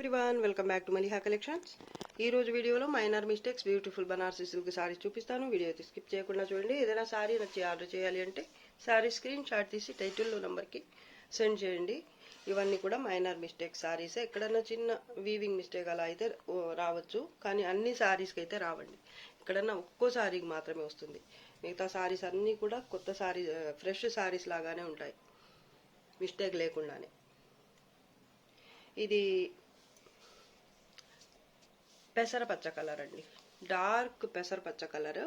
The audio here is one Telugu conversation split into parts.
Everyone, welcome back to Maliha collections. ఈ రోజు వీడియోలో minor mistakes beautiful Banarasi silk saris చూపిస్తాను. వీడియో అయితే స్కిప్ చేయకుండా చూడండి. ఏదైనా సారీ నచ్చి ఆర్డర్ చేయాలి అంటే సారీ స్క్రీన్ షాట్ తీసి టైటిల్లో నెంబర్కి సెండ్ చేయండి. ఇవన్నీ కూడా మైనర్ మిస్టేక్ సారీసే. ఎక్కడన్నా చిన్న వీవింగ్ మిస్టేక్ అలా అయితే రావచ్చు, కానీ అన్ని సారీస్కి అయితే రావండి. ఎక్కడన్నా ఒక్కో సారీకి మాత్రమే వస్తుంది. మిగతా సారీస్ అన్నీ కూడా కొత్త సారీ, ఫ్రెష్ సారీస్ లాగానే ఉంటాయి, మిస్టేక్ లేకుండానే. ఇది పెసరపచ్చ కలర్ అండి, డార్క్ పెసరపచ్చ కలర్.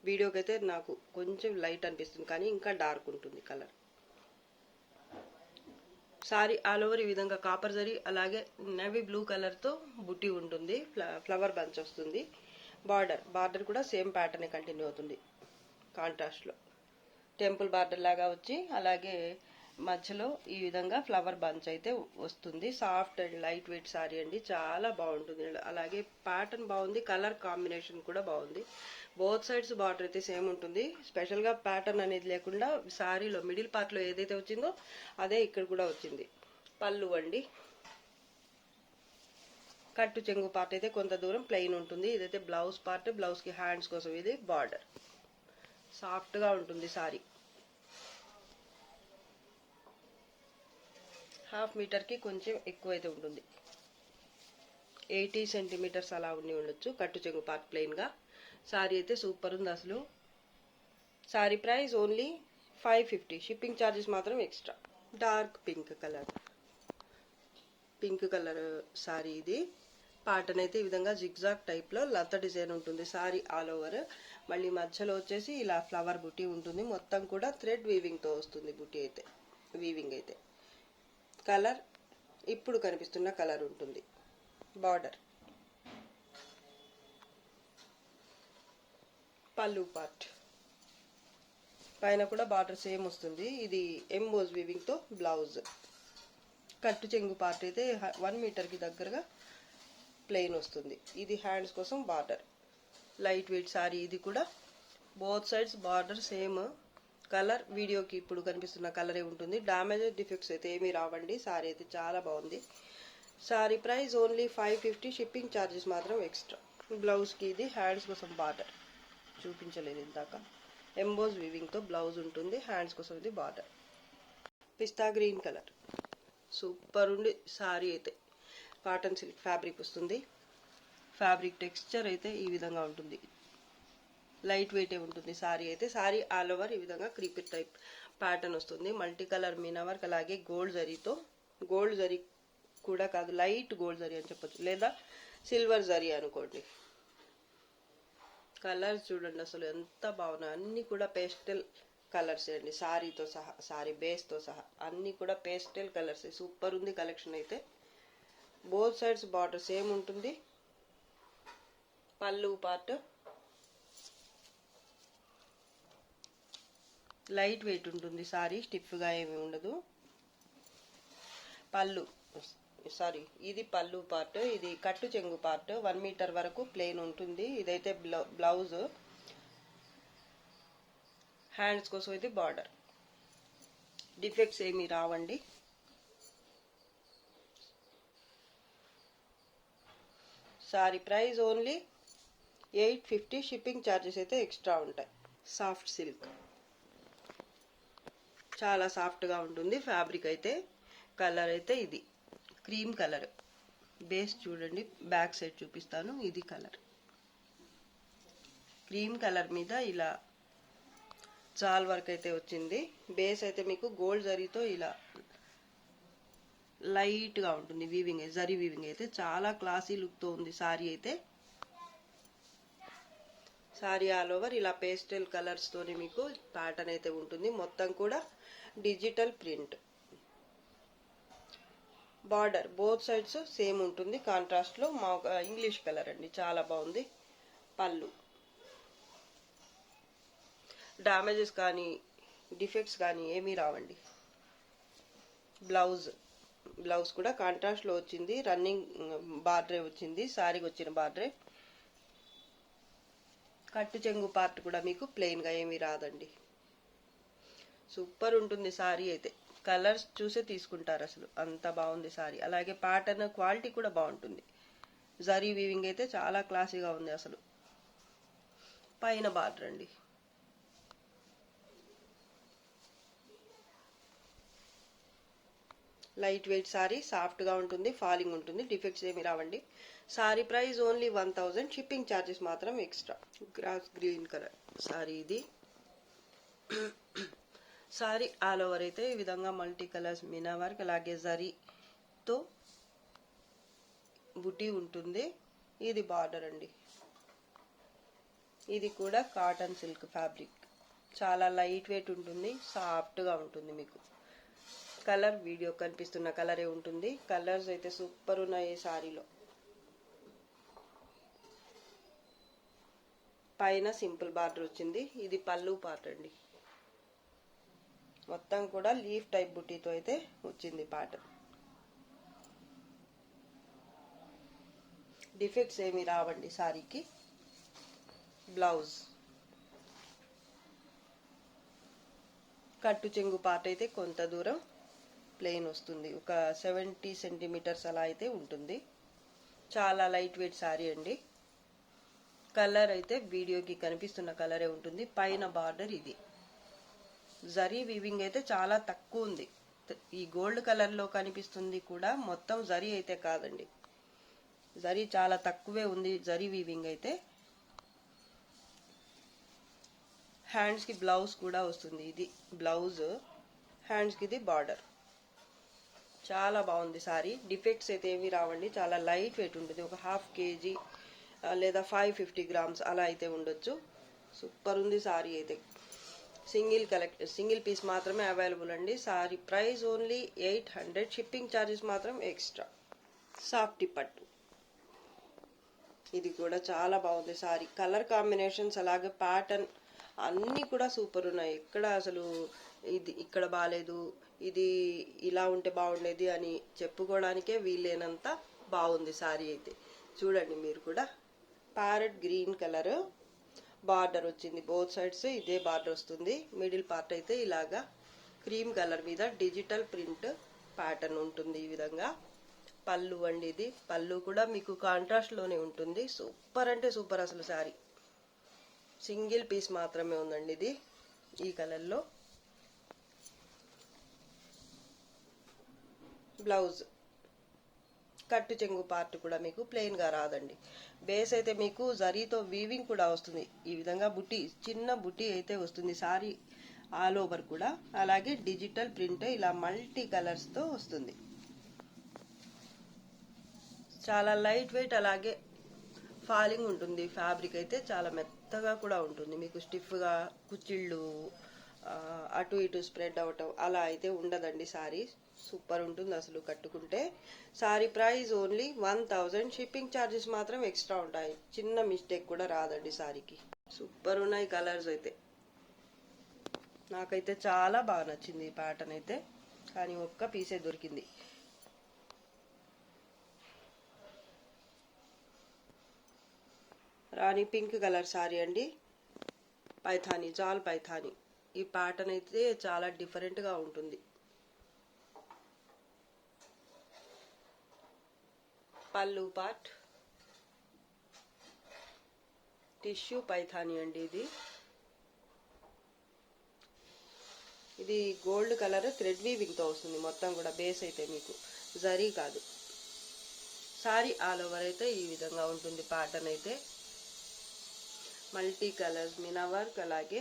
వీడియోకి అయితే నాకు కొంచెం లైట్ అనిపిస్తుంది, కానీ ఇంకా డార్క్ ఉంటుంది కలర్. సారీ ఆల్ ఓవర్ ఈ విధంగా కాపర్ జరీ, అలాగే నేవీ బ్లూ కలర్తో బుట్టి ఉంటుంది, ఫ్లవర్ బంచ్ వస్తుంది. బార్డర్ కూడా సేమ్ ప్యాటర్న్ కంటిన్యూ అవుతుంది. కాంట్రాస్ట్లో టెంపుల్ బార్డర్ లాగా వచ్చి, అలాగే మధ్యలో ఈ విధంగా ఫ్లవర్ బంచ్ అయితే వస్తుంది. Soft and light weight sorry అండి, చాలా బాగుంటుంది. అలాగే ప్యాటర్న్ బాగుంది, కలర్ కాంబినేషన్ కూడా బాగుంది. బోత్ సైడ్స్ బార్డర్ అయితే సేమ్ ఉంటుంది. స్పెషల్గా ప్యాటర్న్ అనేది లేకుండా సారీలో మిడిల్ పార్ట్లో ఏదైతే వచ్చిందో అదే ఇక్కడ కూడా వచ్చింది. పళ్ళు అండి, కట్టు చెంగు పార్ట్ అయితే కొంత దూరం ప్లెయిన్ ఉంటుంది. ఇదైతే బ్లౌజ్ పార్ట్, బ్లౌజ్కి హ్యాండ్స్ కోసం ఇది బార్డర్. సాఫ్ట్గా ఉంటుంది సారీ. హాఫ్ మీటర్కి కొంచెం ఎక్కువ అయితే ఉంటుంది, 80 సెంటీమీటర్స్ అలా ఉండొచ్చు. కట్టు చెంగు పార్ట్ ప్లెయిన్గా. సారీ అయితే సూపర్ ఉంది అసలు. Sari price only 550. Shipping charges మాత్రం extra. Dark pink colour sari ఇది. ప్యాటర్న్ అయితే ఈ విధంగా జిగ్జాగ్ టైప్లో లత డిజైన్ ఉంటుంది సారీ ఆల్ ఓవర్. మళ్ళీ మధ్యలో వచ్చేసి ఇలా ఫ్లవర్ బుటీ ఉంటుంది. మొత్తం కూడా థ్రెడ్ వీవింగ్తో వస్తుంది బుటీ అయితే, వీవింగ్ అయితే. కలర్ ఇప్పుడు కనిపిస్తున్న కలర్ ఉంటుంది. బార్డర్, పళ్ళు పార్ట్ పైన కూడా బార్డర్ సేమ్ వస్తుంది. ఇది ఎంబోజ్ వీవింగ్తో బ్లౌజ్. కట్టు చెంగు పార్ట్ అయితే 1 మీటర్కి దగ్గరగా ప్లెయిన్ వస్తుంది. ఇది హ్యాండ్స్ కోసం బార్డర్. లైట్ వెయిట్ సారీ ఇది కూడా. Both sides border same. Colour వీడియోకి ఇప్పుడు కనిపిస్తున్న కలరే ఉంటుంది. డ్యామేజ్ డిఫెక్ట్స్ అయితే ఏమీ రావండి. సారీ అయితే చాలా బాగుంది. Sorry price only 550. Shipping charges మాత్రం ఎక్స్ట్రా. బ్లౌజ్కి ఇది హ్యాండ్స్ కోసం బార్డర్ చూపించలేదు ఇందాక. ఎంబోజ్ వీవింగ్తో బ్లౌజ్ ఉంటుంది, హ్యాండ్స్ కోసం ఇది బార్డర్. పిస్తా గ్రీన్ కలర్, సూపర్ ఉంది సారీ అయితే. కాటన్ సిల్క్ ఫ్యాబ్రిక్ వస్తుంది. ఫ్యాబ్రిక్ టెక్స్చర్ అయితే ఈ విధంగా ఉంటుంది, లైట్ వెయిటే ఉంటుంది సారీ అయితే. సారీ ఆల్ ఓవర్ ఈ విధంగా క్రీపర్ టైప్ ప్యాటర్న్ వస్తుంది. మల్టీ కలర్ మీనా వర్క్, అలాగే గోల్డ్ జరీతో. గోల్డ్ జరీ కూడా కాదు, లైట్ గోల్డ్ జరీ అని చెప్పొచ్చు, లేదా సిల్వర్ జరీ అనుకోండి. కలర్స్ చూడండి అసలు ఎంత బాగున్నాయి. అన్నీ కూడా పేస్టల్ కలర్స్ అండి, సారీతో సహా, సారీ బేస్తో సహా అన్నీ కూడా పేస్టల్ కలర్స్. సూపర్ ఉంది కలెక్షన్ అయితే. బోత్ సైడ్స్ బార్డర్ సేమ్ ఉంటుంది. పళ్ళు పార్ట్ లైట్ వెయిట్ ఉంటుంది సారీ, స్టిఫ్గా ఏమి ఉండదు. ఇది పళ్ళు పార్ట్. ఇది కట్టు చెంగు పార్ట్. 1 మీటర్ వరకు ప్లెయిన్ ఉంటుంది. ఇదైతే బ్లౌజ్. హ్యాండ్స్ కోసం ఇది బార్డర్. డిఫెక్ట్స్ ఏమి రావండి. Sari price only 850. Shipping charges అయితే ఎక్స్ట్రా ఉంటాయి. సాఫ్ట్ సిల్క్, చాలా సాఫ్ట్గా ఉంటుంది ఫ్యాబ్రిక్ అయితే. కలర్ అయితే ఇది క్రీమ్ కలర్. బేస్ చూడండి, బ్యాక్ సైడ్ చూపిస్తాను. ఇది కలర్ క్రీమ్ కలర్ మీద ఇలా జాల్ వర్క్ అయితే వచ్చింది. బేస్ అయితే మీకు గోల్డ్ జరీతో ఇలా లైట్గా ఉంటుంది వీవింగ్, జరీ వీవింగ్ అయితే. చాలా క్లాసీ లుక్తో ఉంది సారీ అయితే. సారీ ఆల్ ఓవర్ ఇలా పేస్టల్ కలర్స్తోని మీకు ప్యాటర్న్ అయితే ఉంటుంది. మొత్తం కూడా digital print. Border both sides same ఉంటుంది కాంట్రాస్ట్లో. మా ఇంగ్లీష్ కలర్ అండి, చాలా బాగుంది. పళ్ళు డ్యామేజెస్ కానీ డిఫెక్ట్స్ కానీ ఏమీ రావండి. బ్లౌజ్ కూడా కాంట్రాస్ట్లో వచ్చింది. రన్నింగ్ బార్డరే వచ్చింది, సారీకి వచ్చిన బార్డరే. కట్టు చెంగు పార్ట్ కూడా మీకు ప్లెయిన్గా ఏమీ రాదండి. సూపర్ ఉంటుంది సారీ అయితే. కలర్స్ చూసే తీసుకుంటారు అసలు, అంత బాగుంది సారీ. అలాగే ప్యాటర్న్ క్వాలిటీ కూడా బాగుంటుంది. జరీ వీవింగ్ అయితే చాలా క్లాసీగా ఉంది అసలు. పైన బార్డర్ అండి. లైట్ వెయిట్ సారీ, సాఫ్ట్గా ఉంటుంది, ఫాలింగ్ ఉంటుంది, డిఫెక్ట్స్ ఏమి రావండి. Sari price only 1000, shipping charges మాత్రం extra. Grass green colour sari ఇది. సారీ ఆల్ ఓవర్ అయితే ఈ విధంగా మల్టీ కలర్స్ మీనా వర్క్, అలాగే జరీతో బుటీ ఉంటుంది. ఇది బార్డర్ అండి. ఇది కూడా కాటన్ సిల్క్ ఫ్యాబ్రిక్, చాలా లైట్ వెయిట్ ఉంటుంది, సాఫ్ట్గా ఉంటుంది. మీకు కలర్ వీడియో కనిపిస్తున్న కలరే ఉంటుంది. కలర్స్ అయితే సూపర్ ఉన్నాయి ఈ సారీలో. పైన సింపుల్ బార్డర్ వచ్చింది. ఇది పళ్ళు పార్ట్ అండి. మొత్తం కూడా లీఫ్ టైప్ బుట్టీతో అయితే వచ్చింది ప్యాటర్న్. డిఫెక్ట్స్ ఏమి రావండి సారీకి. బ్లౌజ్ కట్టు చెంగు పార్ట్ అయితే కొంత దూరం ప్లెయిన్ వస్తుంది, ఒక 70 సెంటీమీటర్స్ అలా అయితే ఉంటుంది. చాలా లైట్ వెయిట్ సారీ అండి. కలర్ అయితే వీడియోకి కనిపిస్తున్న కలరే ఉంటుంది. పైన బార్డర్ ఇది. జరీ వీవింగ్ అయితే చాలా తక్కువ ఉంది. ఈ గోల్డ్ కలర్లో కనిపిస్తుంది కూడా, మొత్తం జరీ అయితే కాదండి. జరీ చాలా తక్కువే ఉంది, జరీ వీవింగ్ అయితే. హ్యాండ్స్కి బ్లౌజ్ కూడా వస్తుంది. ఇది బ్లౌజ్, హ్యాండ్స్కి ఇది బార్డర్. చాలా బాగుంది సారీ. డిఫెక్ట్స్ అయితే ఏమి రావండి. చాలా లైట్ వెయిట్ ఉంటుంది. ఒక 1/2 kg లేదా 550 grams అలా అయితే ఉండొచ్చు. సూపర్ ఉంది సారీ అయితే. సింగిల్ పీస్ మాత్రమే అవైలబుల్ అండి. Sorry price only 800, shipping charges మాత్రం ఎక్స్ట్రా. సాఫ్టీ పట్టు, ఇది కూడా చాలా బాగుంది సారీ. కలర్ కాంబినేషన్స్ అలాగే ప్యాటర్న్ అన్నీ కూడా సూపర్ ఉన్నాయి. ఎక్కడ అసలు ఇది ఇక్కడ బాగాలేదు, ఇది ఇలా ఉంటే బాగుండేది అని చెప్పుకోవడానికే వీలైనంత బాగుంది సారీ అయితే. చూడండి మీరు కూడా. ప్యారెట్ గ్రీన్ కలర్ బార్డర్ వచ్చింది, బోత్ సైడ్స్ ఇదే బార్డర్ వస్తుంది. మిడిల్ పార్ట్ అయితే ఇలాగా క్రీమ్ కలర్ మీద డిజిటల్ ప్రింట్ ప్యాటర్న్ ఉంటుంది ఈ విధంగా. పళ్ళు అండి ఇది. పళ్ళు కూడా మీకు కాంట్రాస్ట్ లోనే ఉంటుంది. సూపర్ అంటే సూపర్ అసలు సారీ. సింగిల్ పీస్ మాత్రమే ఉందండి ఇది ఈ కలర్లో. బ్లౌజ్ కట్టు చెంగు పార్ట్ కూడా మీకు ప్లెయిన్ గా రాదండి. బేస్ అయితే మీకు జరీతో వీవింగ్ కూడా వస్తుంది. ఈ విధంగా బుట్టి, చిన్న బుట్టి అయితే వస్తుంది సారీ ఆల్ ఓవర్ కూడా. అలాగే డిజిటల్ ప్రింట్ ఇలా మల్టీ కలర్స్ తో వస్తుంది. చాలా లైట్ వెయిట్, అలాగే ఫాలింగ్ ఉంటుంది. ఫ్యాబ్రిక్ అయితే చాలా మెత్తగా కూడా ఉంటుంది. మీకు స్టిఫ్ గా కుచ్చిళ్ళు అటు ఇటు స్ప్రెడ్ అవటం అలా అయితే ఉండదండి. సారీ సూపర్ ఉంటుంది అసలు కట్టుకుంటే. Sorry price only 1000, shipping charges మాత్రం ఎక్స్ట్రా ఉంటాయి. చిన్న మిస్టేక్ కూడా రాదండి సారీకి. సూపర్ ఉన్నాయి కలర్స్ అయితే. నాకైతే చాలా బాగా నచ్చింది ఈ ప్యాటర్న్ అయితే, కానీ ఒక్క పీసే దొరికింది. రాణి పింక్ కలర్ సారీ అండి. పైథానీ, జాల్ పైథానీ. ఈ ప్యాటర్న్ అయితే చాలా డిఫరెంట్ గా ఉంటుంది. పళ్ళు పార్ట్ టిష్యూ పైథానీ అండి ఇది. ఇది గోల్డ్ కలర్ థ్రెడ్ వీవింగ్ తో వస్తుంది మొత్తం కూడా. బేస్ అయితే మీకు జరీ కాదు. సారీ ఆల్ ఓవర్ అయితే ఈ విధంగా ఉంటుంది ప్యాటర్న్ అయితే. మల్టీ కలర్స్ మీనా వర్క్, అలాగే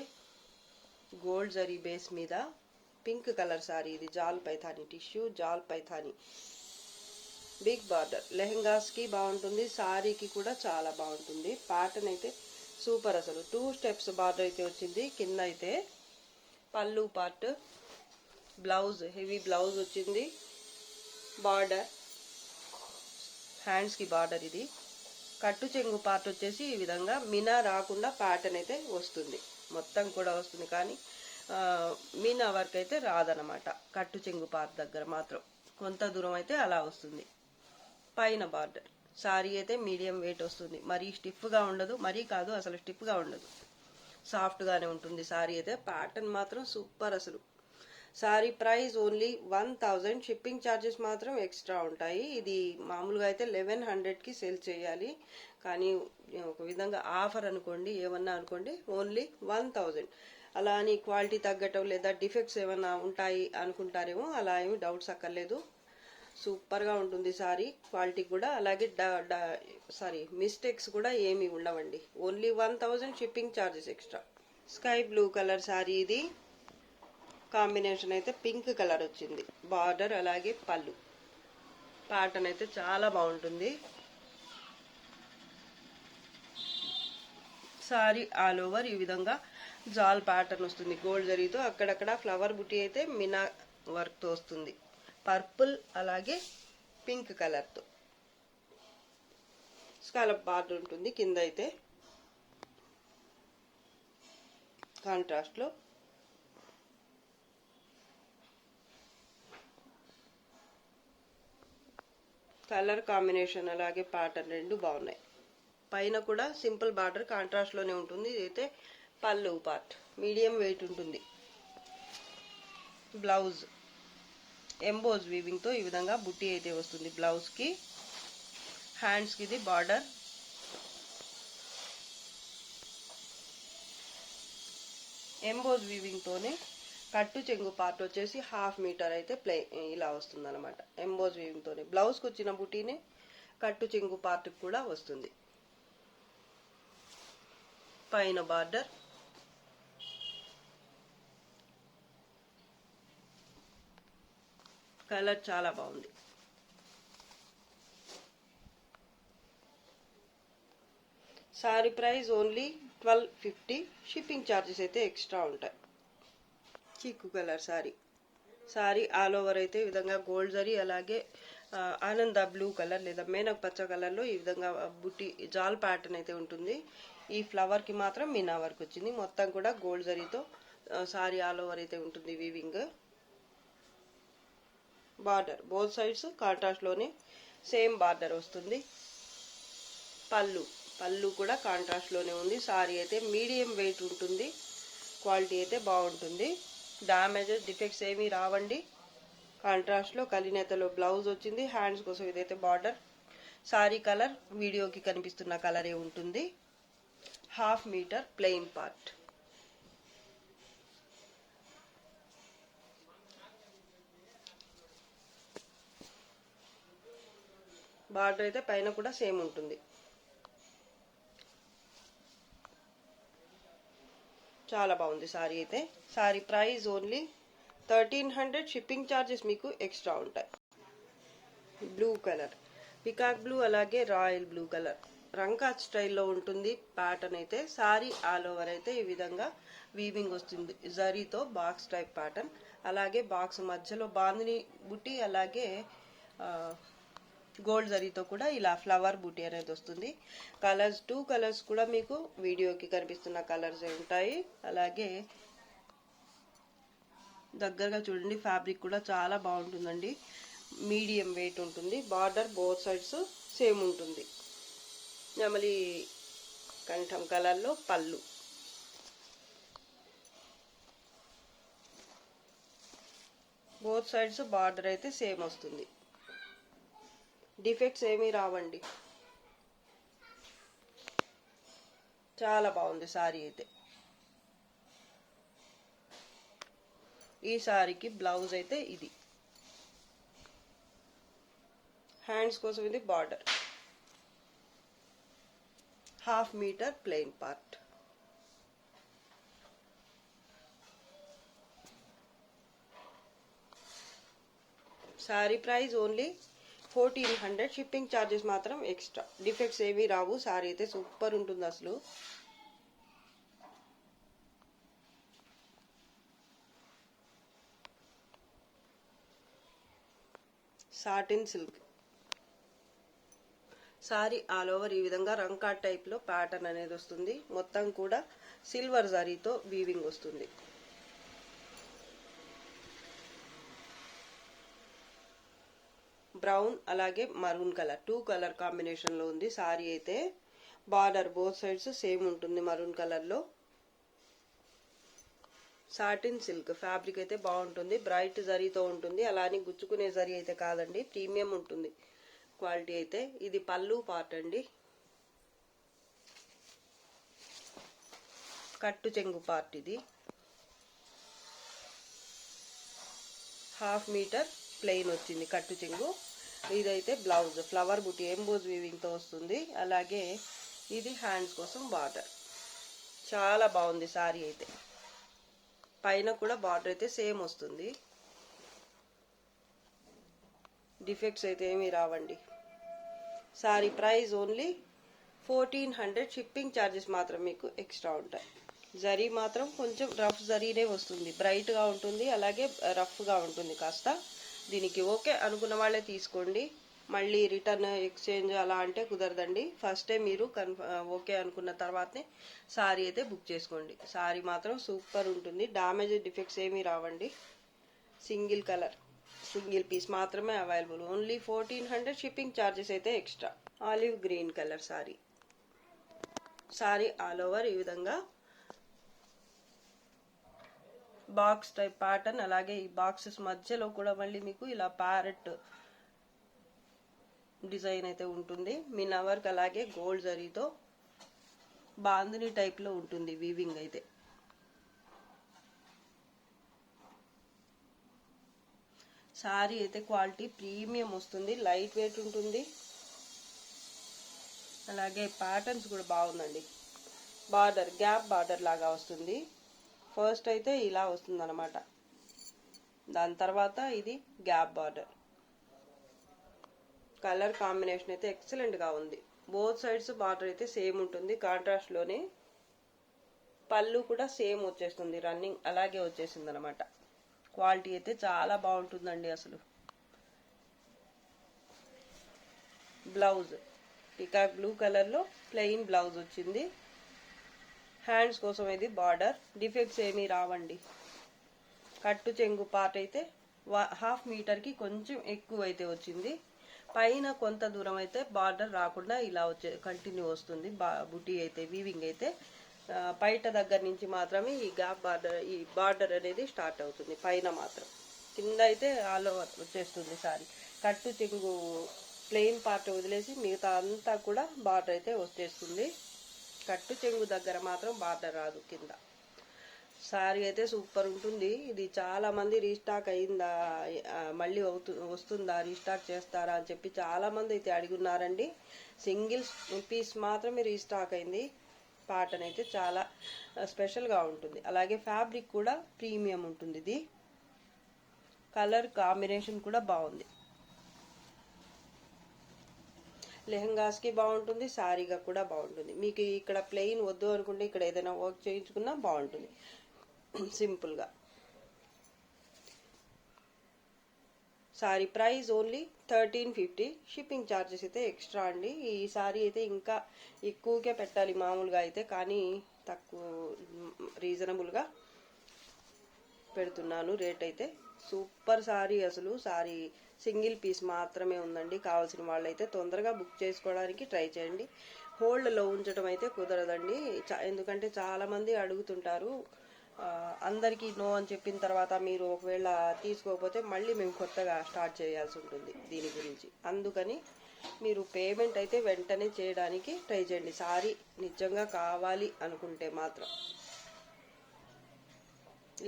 గోల్డ్ జరీ బేస్ మీద పింక్ కలర్ సారీ. ఇది జాల్ పైథానీ, టిష్యూ జాల్ పైథానీ. బిగ్ బార్డర్, లెహంగాస్ కి బాగుంటుంది, సారీకి కూడా చాలా బాగుంటుంది. ప్యాటర్న్ అయితే సూపర్ అసలు. 2 స్టెప్స్ బార్డర్ అయితే వచ్చింది. కింద అయితే పళ్ళు పార్ట్, బ్లౌజ్ హెవీ బ్లౌజ్ వచ్చింది. బార్డర్, హ్యాండ్స్ కి బార్డర్. ఇది కట్టు చెంగు పార్ట్ వచ్చేసి ఈ విధంగా మీనా రాకుండా ప్యాటర్న్ అయితే వస్తుంది. మొత్తం కూడా వస్తుంది, కానీ మీనా వర్క్ అయితే రాదనమాట. కట్టు చెంగు పార్ట్ దగ్గర మాత్రం కొంత దూరం అయితే అలా వస్తుంది. పైన బార్డర్. సారీ అయితే మీడియం వెయిట్ వస్తుంది. మరీ స్టిఫ్ గా ఉండదు, మరీ కాదు అసలు స్టిఫ్ గా ఉండదు, సాఫ్ట్ గానే ఉంటుంది సారీ అయితే. ప్యాటర్న్ మాత్రం సూపర్ అసలు. Sari price only 1000, shipping charges మాత్రం ఎక్స్ట్రా ఉంటాయి. ఇది మామూలుగా అయితే 1100కి సేల్ చేయాలి, కానీ ఒక విధంగా ఆఫర్ అనుకోండి, ఏమన్నా అనుకోండి, ఓన్లీ 1000. అలా అని క్వాలిటీ తగ్గటం లేదా డిఫెక్ట్స్ ఏమన్నా ఉంటాయి అనుకుంటారేమో, అలా ఏమి డౌట్స్ అక్కర్లేదు. సూపర్గా ఉంటుంది సారీ, క్వాలిటీ కూడా. అలాగే మిస్టేక్స్ కూడా ఏమి ఉండవండి. Only 1000, shipping charges extra. Sky blue colour sari ఇది. కాంబినేషన్ అయితే పింక్ కలర్ వచ్చింది. బార్డర్ అలాగే పళ్ళు. ప్యాటర్న్ అయితే చాలా బాగుంటుంది. సారీ ఆల్ ఓవర్ ఈ విధంగా జాల్ ప్యాటర్న్ వస్తుంది. గోల్డ్ జరీతో అక్కడక్కడ ఫ్లవర్ బుటీ అయితే మినా వర్క్తో వస్తుంది. పర్పుల్ అలాగే పింక్ కలర్తో స్కాలప్ బార్డర్ ఉంటుంది. కింద అయితే కాంట్రాస్ట్లో కలర్ కాంబినేషన్ అలాగే ప్యాటర్న్ రెండు బాగున్నాయి. పైన కూడా సింపుల్ బార్డర్ కాంట్రాస్ట్లోనే ఉంటుంది. ఇదైతే పళ్ళు పార్ట్ మీడియం వెయిట్ ఉంటుంది. బ్లౌజ్ ఎంబోజ్ వీవింగ్తో ఈ విధంగా బుట్టి అయితే వస్తుంది బ్లౌజ్కి. హ్యాండ్స్కి ఇది బార్డర్. ఎంబోజ్ వీవింగ్తోనే కట్టు చెంగు పార్ట్ వచ్చేసి 1/2 మీటర్ అయితే ఇలా వస్తుంది అనమాట. ఎంబోజ్ వీవింగ్తోనే బ్లౌజ్కి వచ్చిన బుట్టీనే కట్టు చెంగు పార్ట్కి కూడా వస్తుంది. పైన బార్డర్, కలర్ చాలా బాగుంది. Sorry price only 1250, shipping charges అయితే ఎక్స్ట్రా ఉంటాయి. చిక్కు కలర్ సారీ ఆల్ ఓవర్ అయితే ఈ విధంగా గోల్డ్ జరీ అలాగే ఆనంద బ్లూ కలర్ లేదా మేనక్ పచ్చ కలర్లో ఈ విధంగా బుట్టి జాల్ ప్యాటర్న్ అయితే ఉంటుంది. ఈ ఫ్లవర్కి మాత్రం మీనా వర్క్ వచ్చింది. మొత్తం కూడా గోల్డ్ జరీతో సారీ ఆల్ ఓవర్ అయితే ఉంటుంది వీవింగ్. బార్డర్ బోత్ సైడ్స్ కాంట్రాస్ట్లోనే సేమ్ బార్డర్ వస్తుంది. పళ్ళు కూడా కాంట్రాస్ట్లోనే ఉంది. సారీ అయితే మీడియం వెయిట్ ఉంటుంది. క్వాలిటీ అయితే బాగుంటుంది. డ్యామేజెస్ డిఫెక్ట్స్ ఏమీ రావండి. కాంట్రాస్ట్లో కలినేతలో బ్లౌజ్ వచ్చింది. హ్యాండ్స్ కోసం ఇదైతే బార్డర్. సారీ కలర్ వీడియోకి కనిపిస్తున్న కలరే ఉంటుంది. 1/2 మీటర్ ప్లెయిన్ పార్ట్. బార్డర్ అయితే పైన కూడా సేమ్ ఉంటుంది. చాలా బాగుంది సారీ అయితే. Sorry price only 1300, shipping charges మీకు ఎక్స్ట్రా ఉంటాయి. బ్లూ కలర్ పికాక్ బ్లూ అలాగే రాయల్ బ్లూ కలర్ రంకాట్ స్టైల్లో ఉంటుంది ప్యాటర్న్ అయితే. సారీ ఆల్ ఓవర్ అయితే ఈ విధంగా వీవింగ్ వస్తుంది జరీతో బాక్స్ టైప్ ప్యాటర్న్. అలాగే బాక్స్ మధ్యలో బాందిని బుట్టి అలాగే గోల్డ్ జరీతో కూడా ఇలా ఫ్లవర్ బూటీ అనేది వస్తుంది. కలర్స్ 2 కలర్స్ కూడా మీకు వీడియోకి కనిపిస్తున్న కలర్స్ ఉంటాయి. అలాగే దగ్గరగా చూడండి, ఫ్యాబ్రిక్ కూడా చాలా బాగుంటుందండి. మీడియం వెయిట్ ఉంటుంది. బార్డర్ బోత్ సైడ్స్ సేమ్ ఉంటుంది. నెమలి కంఠం కలర్లో పళ్ళు. బోత్ సైడ్స్ బార్డర్ అయితే సేమ్ వస్తుంది. డిఫెక్ట్స్ ఏమీ రావండి. చాలా బాగుంది సారీ అయితే. ఈ సారీకి బ్లౌజ్ అయితే ఇది. హ్యాండ్స్ కోసం ఇది border. 1/2 metre plain part. Sari price only 1400, shipping charges మాత్రం ఎక్స్ట్రా. డిఫెక్ట్స్ ఏమీ రావు. సారీ అయితే సూపర్ ఉంటుంది అసలు. Satin silk sari all over ఈ విధంగా రంకాట్ టైప్లో ప్యాటర్న్ అనేది వస్తుంది. మొత్తం కూడా సిల్వర్ జరీతో వీవింగ్ వస్తుంది. బ్రౌన్ అలాగే మరూన్ కలర్ 2 కలర్ కాంబినేషన్లో ఉంది సారీ అయితే. బార్డర్ బోత్ సైడ్స్ సేమ్ ఉంటుంది మరూన్ కలర్లో. సాటిన్ సిల్క్ ఫ్యాబ్రిక్ అయితే బాగుంటుంది, బ్రైట్ జరీతో ఉంటుంది, అలా అని గుచ్చుకునే జరీ అయితే కాదండి, ప్రీమియం ఉంటుంది క్వాలిటీ అయితే. ఇది పళ్ళు పార్ట్ అండి, కట్టు చెంగు పార్ట్. ఇది 1/2 మీటర్ ప్లెయిన్ వచ్చింది కట్టు చెంగు. ఇదైతే బ్లౌజ్ ఫ్లవర్ బుట్టి ఎంబోజ్ వీవింగ్తో వస్తుంది. అలాగే ఇది హ్యాండ్స్ కోసం బార్డర్. చాలా బాగుంది సారీ అయితే. పైన కూడా బార్డర్ అయితే సేమ్ వస్తుంది, డిఫెక్ట్స్ అయితే ఏమీ రావండి. Sari price only 1400. Shipping charges మాత్రం మీకు ఎక్స్ట్రా ఉంటాయి. జరీ మాత్రం కొంచెం రఫ్ జరీనే వస్తుంది, బ్రైట్గా ఉంటుంది, అలాగే రఫ్గా ఉంటుంది కాస్త. దీనికి ఓకే అనుకున్న వాళ్ళే తీసుకోండి, మళ్ళీ రిటర్న్ ఎక్స్చేంజ్ అలా అంటే కుదరదండి. ఫస్టే మీరు ఓకే అనుకున్న తర్వాతనే సారీ అయితే బుక్ చేసుకోండి. సారీ మాత్రం సూపర్ ఉంటుంది, డామేజ్ డిఫెక్ట్స్ ఏమీ రావండి. సింగిల్ కలర్ సింగిల్ పీస్ మాత్రమే అవైలబుల్, ఓన్లీ 1400. షిప్పింగ్ ఛార్జెస్ అయితే extra. Olive green colour sorry. Sorry all over ఈ విధంగా బాక్స్ టైప్ ప్యాటర్న్, అలాగే ఈ బాక్సెస్ మధ్యలో కూడా మళ్ళీ మీకు ఇలా ప్యారెట్ డిజైన్ అయితే ఉంటుంది. మీనా వర్క్ అలాగే గోల్డ్ జరీతో బాందిని టైప్ లో ఉంటుంది వీవింగ్ అయితే. సారీ అయితే క్వాలిటీ ప్రీమియం వస్తుంది, లైట్ వెయిట్ ఉంటుంది, అలాగే ప్యాటర్న్స్ కూడా బాగుందండి. బార్డర్ గ్యాప్ బార్డర్ లాగా వస్తుంది. ఫస్ట్ అయితే ఇలా వస్తుంది అనమాట, దాని తర్వాత ఇది గ్యాప్ బార్డర్. కలర్ కాంబినేషన్ అయితే ఎక్సలెంట్ గా ఉంది. బోత్ సైడ్స్ బార్డర్ అయితే సేమ్ ఉంటుంది కాంట్రాస్ట్ లోనే. పళ్ళు కూడా సేమ్ వచ్చేస్తుంది, రన్నింగ్ అలాగే వచ్చేసింది అనమాట. క్వాలిటీ అయితే చాలా బాగుంటుందండి అసలు. బ్లౌజ్ పికాక్ బ్లూ కలర్ లో ప్లెయిన్ బ్లౌజ్ వచ్చింది. హ్యాండ్స్ కోసం ఇది బార్డర్, డిఫెక్ట్స్ ఏమీ రావండి. కట్టు చెంగు పార్ట్ అయితే 1/2 మీటర్కి కొంచెం ఎక్కువ అయితే వచ్చింది. పైన కొంత దూరం అయితే బార్డర్ రాకుండా ఇలా వచ్చే కంటిన్యూ వస్తుంది బుటీ అయితే, వీవింగ్ అయితే. పైట దగ్గర నుంచి మాత్రమే ఈ గ్యాప్ బార్డర్, ఈ బార్డర్ అనేది స్టార్ట్ అవుతుంది. పైన మాత్రం, కింద అయితే ఆల్ ఓవర్ వచ్చేస్తుంది సారీ. కట్టు చెంగు ప్లెయిన్ పార్ట్ వదిలేసి మిగతా అంతా కూడా బార్డర్ అయితే వచ్చేస్తుంది. కట్టు చెంగు దగ్గర మాత్రం బార్డర్ రాదు కింద. సారీ అయితే సూపర్ ఉంటుంది. ఇది చాలా మంది రీస్టాక్ అయిందా, మళ్ళీ వస్తుందా, రీస్టాక్ చేస్తారా అని చెప్పి చాలా మంది అయితే అడుగున్నారండి. సింగిల్ పీస్ మాత్రమే రీస్టాక్ అయింది. ప్యాటర్న్ అయితే చాలా స్పెషల్గా ఉంటుంది, అలాగే ఫ్యాబ్రిక్ కూడా ప్రీమియం ఉంటుంది. ఇది కలర్ కాంబినేషన్ కూడా బాగుంది, లెహంగాస్కి బాగుంటుంది, సారీగా కూడా బాగుంటుంది. మీకు ఇక్కడ ప్లెయిన్ వద్దు అనుకుంటే ఇక్కడ ఏదైనా వర్క్ చేయించుకున్నా బాగుంటుంది సింపుల్గా. Sorry price only 1350. Shipping charges అయితే ఎక్స్ట్రా అండి. ఈ సారీ అయితే ఇంకా ఎక్కువగా పెట్టాలి మామూలుగా అయితే, కానీ తక్కువ రీజనబుల్గా పెడుతున్నాను రేట్ అయితే. సూపర్ సారీ అసలు. సారీ సింగిల్ పీస్ మాత్రమే ఉందండి. కావాల్సిన వాళ్ళైతే తొందరగా బుక్ చేసుకోవడానికి ట్రై చేయండి. హోల్డ్లో ఉంచడం అయితే కుదరదండి, ఎందుకంటే చాలామంది అడుగుతుంటారు. అందరికీ నో అని చెప్పిన తర్వాత మీరు ఒకవేళ తీసుకోకపోతే మళ్ళీ మేము కొత్తగా స్టార్ట్ చేయాల్సి ఉంటుంది దీని గురించి. అందుకని మీరు పేమెంట్ అయితే వెంటనే చేయడానికి ట్రై చేయండి, సారీ నిజంగా కావాలి అనుకుంటే మాత్రం.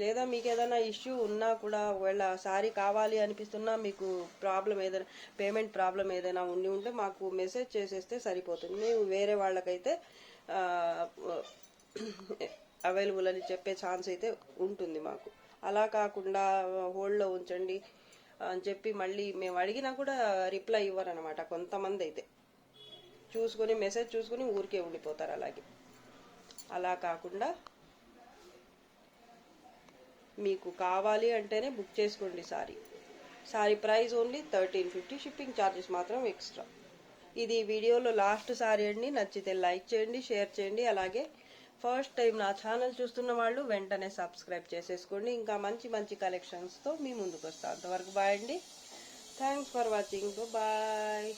లేదా మీకు ఏదైనా ఇష్యూ ఉన్నా కూడా, ఒకవేళ సారీ కావాలి అనిపిస్తున్నా, మీకు ప్రాబ్లం ఏదైనా పేమెంట్ ప్రాబ్లం ఏదైనా ఉంటే మాకు మెసేజ్ చేసేస్తే సరిపోతుంది. మేము వేరే వాళ్ళకైతే అవైలబుల్ అని చెప్పే ఛాన్స్ అయితే ఉంటుంది మాకు. అలా కాకుండా హోల్డ్లో ఉంచండి అని చెప్పి మళ్ళీ మేము అడిగినా కూడా రిప్లై ఇవ్వరనమాట కొంతమంది అయితే. చూసుకొని మెసేజ్ చూసుకొని ఊరికే ఉండిపోతారు. అలాగే అలా కాకుండా మీకు కావాలి అంటేనే బుక్ చేసుకోండి sorry. Sorry price only 1350. Shipping charges మాత్రం ఎక్స్ట్రా. ఇది వీడియోలో లాస్ట్ సారీ అండి. నచ్చితే లైక్ చేయండి, షేర్ చేయండి. అలాగే ఫస్ట్ టైం నా ఛానల్ చూస్తున్న వాళ్ళు వెంటనే సబ్స్క్రైబ్ చేసేసుకోండి. ఇంకా మంచి మంచి కలెక్షన్స్తో మీ ముందుకు వస్తాను. అంతవరకు బాయ్ అండి. Thanks for watching. బాయ్.